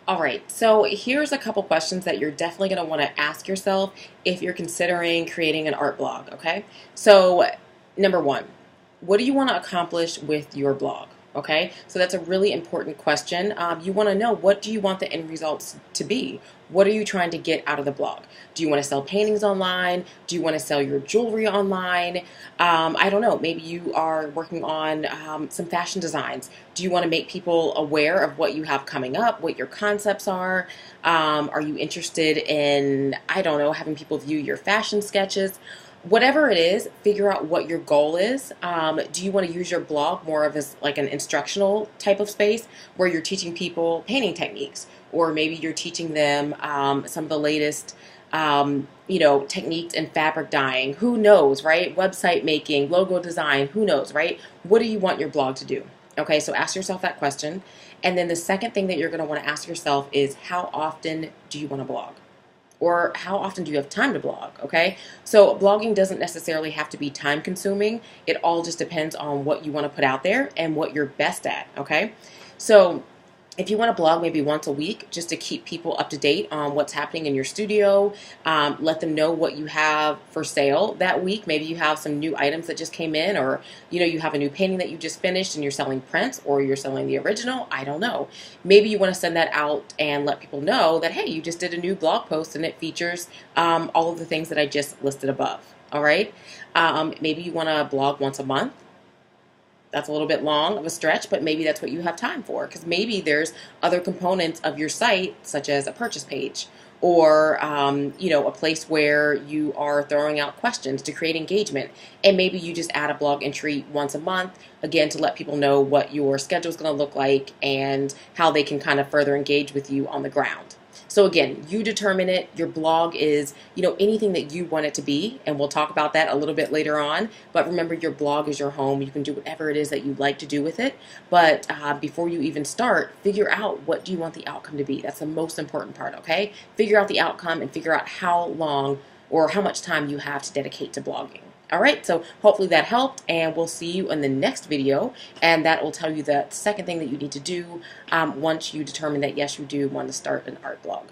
All right, so here's a couple questions that you're definitely going to want to ask yourself if you're considering creating an art blog, okay? So, number one, what do you want to accomplish with your blog? Okay, so that's a really important question. You want to know, what do you want the end results to be? What are you trying to get out of the blog? Do you want to sell paintings online? Do you want to sell your jewelry online? I don't know. Maybe you are working on some fashion designs. Do you want to make people aware of what you have coming up, what your concepts are? Are you interested in, I don't know, having people view your fashion sketches? Whatever it is, figure out what your goal is. Do you want to use your blog more of as like an instructional type of space where you're teaching people painting techniques, or maybe you're teaching them some of the latest, techniques in fabric dyeing? Who knows, right? Website making, logo design. Who knows, right? What do you want your blog to do? Okay, so ask yourself that question. And then the second thing that you're going to want to ask yourself is, how often do you want to blog? Or how often do you have time to blog? Okay, so blogging doesn't necessarily have to be time consuming. It all just depends on what you want to put out there and what you're best at. Okay, so if you want to blog maybe once a week just to keep people up to date on what's happening in your studio, let them know what you have for sale that week. Maybe you have some new items that just came in, or you have a new painting that you just finished and you're selling prints, or you're selling the original. I don't know. Maybe you want to send that out and let people know that, hey, you just did a new blog post and it features all of the things that I just listed above. All right. Maybe you want to blog once a month. That's a little bit long of a stretch, but maybe that's what you have time for, because maybe there's other components of your site, such as a purchase page, or a place where you are throwing out questions to create engagement, and maybe you just add a blog entry once a month, again, to let people know what your schedule is going to look like and how they can kind of further engage with you on the ground. So again, you determine it. Your blog is, anything that you want it to be, and we'll talk about that a little bit later on. But remember, your blog is your home. You can do whatever it is that you'd like to do with it. But before you even start, figure out, what do you want the outcome to be. That's the most important part, okay? Figure out the outcome and figure out how long or how much time you have to dedicate to blogging. All right, so hopefully that helped, and we'll see you in the next video, and that will tell you the second thing that you need to do once you determine that, yes, you do want to start an art blog.